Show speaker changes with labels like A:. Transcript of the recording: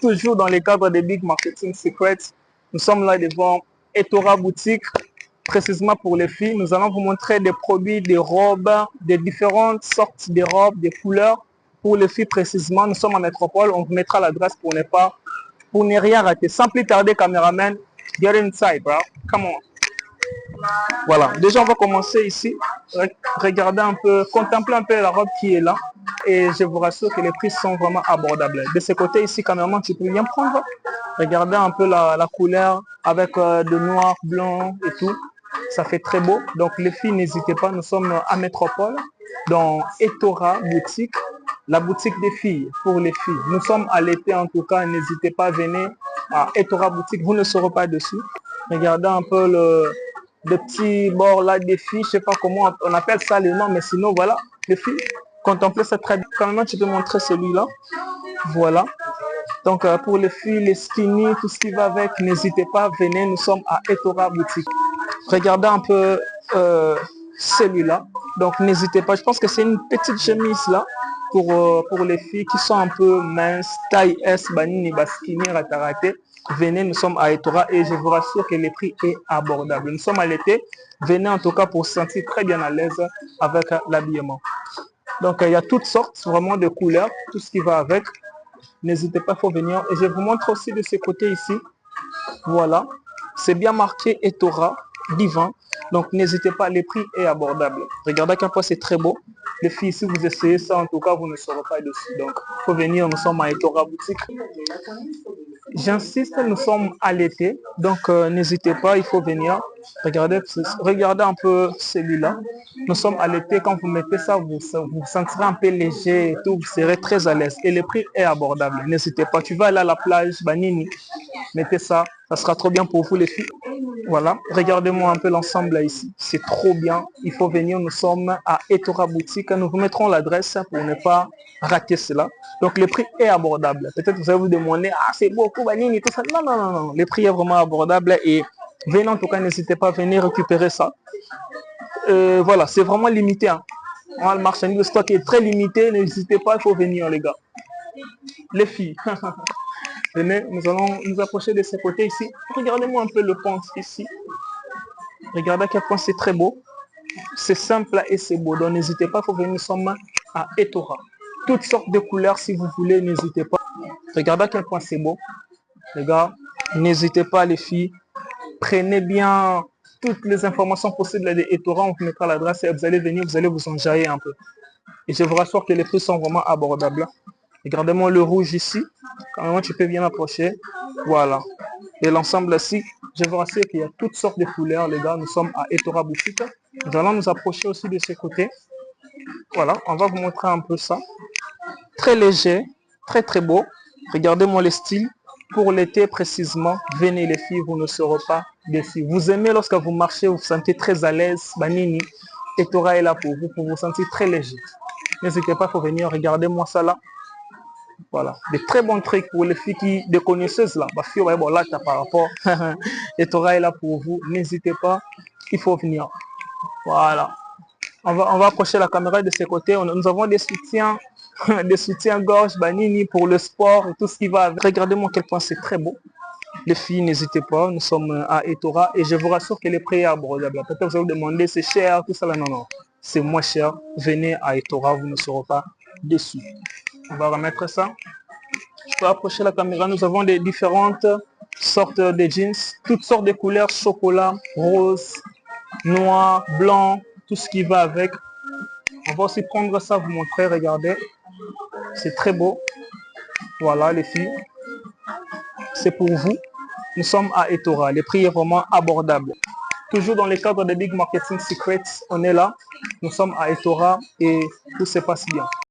A: Toujours dans les cadres des Big Marketing Secrets, nous sommes là devant Etora Boutique, précisément pour les filles. Nous allons vous montrer des produits, des robes, des différentes sortes de robes, des couleurs pour les filles précisément. Nous sommes en métropole, on vous mettra l'adresse pour ne rien rater. Sans plus tarder, caméraman, get inside, bro. Come on. Voilà, déjà on va commencer ici. Regardez un peu, contempler un peu la robe qui est là. Et je vous rassure que les prix sont vraiment abordables. De ce côté ici, caméraman, tu peux bien prendre. Regardez un peu la couleur avec de noir, blanc et tout. Ça fait très beau. Donc les filles, n'hésitez pas, nous sommes à Métropole, dans Etora Boutique, la boutique des filles, pour les filles. Nous sommes à l'été en tout cas, n'hésitez pas, venez à Etora Boutique, vous ne serez pas dessus. Regardez un peu le petit bord là des filles, je sais pas comment on appelle ça le nom, mais sinon voilà, les filles, contemplez ça très bien. Quand même, tu peux montrer celui-là. Voilà. Donc pour les filles, les skinny, tout ce qui va avec, n'hésitez pas, venez, nous sommes à Etora Boutique. Regardez un peu celui-là. Donc n'hésitez pas, je pense que c'est une petite chemise là pour les filles qui sont un peu minces, taille S, banini, baskini, ratarate. Venez, nous sommes à Etora et je vous rassure que le prix est abordable. Nous sommes à l'été, venez en tout cas pour se sentir très bien à l'aise avec l'habillement. Donc il y a toutes sortes vraiment de couleurs, tout ce qui va avec. N'hésitez pas, il faut venir. Et je vous montre aussi de ce côté ici. Voilà, c'est bien marqué Etora Divan. Donc n'hésitez pas, le prix est abordable. Regardez à quel point c'est très beau. Les filles, si vous essayez ça, en tout cas, vous ne serez pas dessus. Donc il faut venir, nous sommes à Etora Boutique. J'insiste, nous sommes à l'été, donc n'hésitez pas, il faut venir. Regardez un peu celui-là. Nous sommes à l'été, quand vous mettez ça, vous vous sentirez un peu léger et tout, vous serez très à l'aise. Et le prix est abordable, n'hésitez pas. Tu vas aller à la plage, Banini, mettez ça, ça sera trop bien pour vous les filles. Voilà, regardez-moi un peu l'ensemble là ici, c'est trop bien. Il faut venir, nous sommes à Etora Boutique, nous vous mettrons l'adresse pour ne pas rater cela. Donc le prix est abordable. Peut-être vous allez vous demander, ah c'est beaucoup, Banini, tout ça. Non, non, non, non, le prix est vraiment abordable et venez en tout cas, n'hésitez pas à venir récupérer ça. Voilà, c'est vraiment limité. Hein. Le marchandise de stock est très limité, n'hésitez pas, il faut venir les gars. Les filles. Venez, nous allons nous approcher de ce côté ici. Regardez-moi un peu le pont ici. Regardez à quel point c'est très beau. C'est simple et c'est beau. Donc n'hésitez pas, il faut venir, nous sommes à Etora. Toutes sortes de couleurs si vous voulez, n'hésitez pas. Regardez à quel point c'est beau. Les gars, n'hésitez pas les filles. Prenez bien toutes les informations possibles de Etora. On vous mettra l'adresse et vous allez venir, vous allez vous enjailler un peu. Et je vous rassure que les prix sont vraiment abordables. Regardez-moi le rouge ici. Quand même, tu peux bien approcher. Voilà. Et l'ensemble ici, je vous rassure qu'il y a toutes sortes de couleurs, les gars. Nous sommes à Etora Boutique. Nous allons nous approcher aussi de ce côté. Voilà, on va vous montrer un peu ça. Très léger, très très beau. Regardez-moi le style. Pour l'été précisément, venez les filles, vous ne serez pas déçus. Vous aimez lorsque vous marchez, vous vous sentez très à l'aise. Banini, Etora est là pour vous sentir très léger. N'hésitez pas, il faut venir. Regardez-moi ça là. Voilà, des très bons trucs pour les filles des connaisseuses là. Bah, fille, ouais, bon, là, par rapport. Etora est là pour vous. N'hésitez pas, il faut venir. Voilà. On va approcher la caméra de ce côté. Nous avons des soutiens, des soutiens-gorge, Banini pour le sport et tout ce qui va avec. Regardez-moi à quel point c'est très beau. Les filles, n'hésitez pas. Nous sommes à Etora et je vous rassure que les prix est abordable. Peut-être que vous allez vous demander, c'est cher, tout ça là. Non, non. C'est moins cher. Venez à Etora, vous ne serez pas déçus. On va remettre ça. Je peux approcher la caméra. Nous avons des différentes sortes de jeans, toutes sortes de couleurs, chocolat, rose, noir, blanc, tout ce qui va avec. On va aussi prendre ça, vous montrer, regardez. C'est très beau. Voilà les filles. C'est pour vous. Nous sommes à Etora. Les prix est vraiment abordable. Toujours dans le cadre des Big Marketing Secrets, on est là. Nous sommes à Etora et tout se passe bien.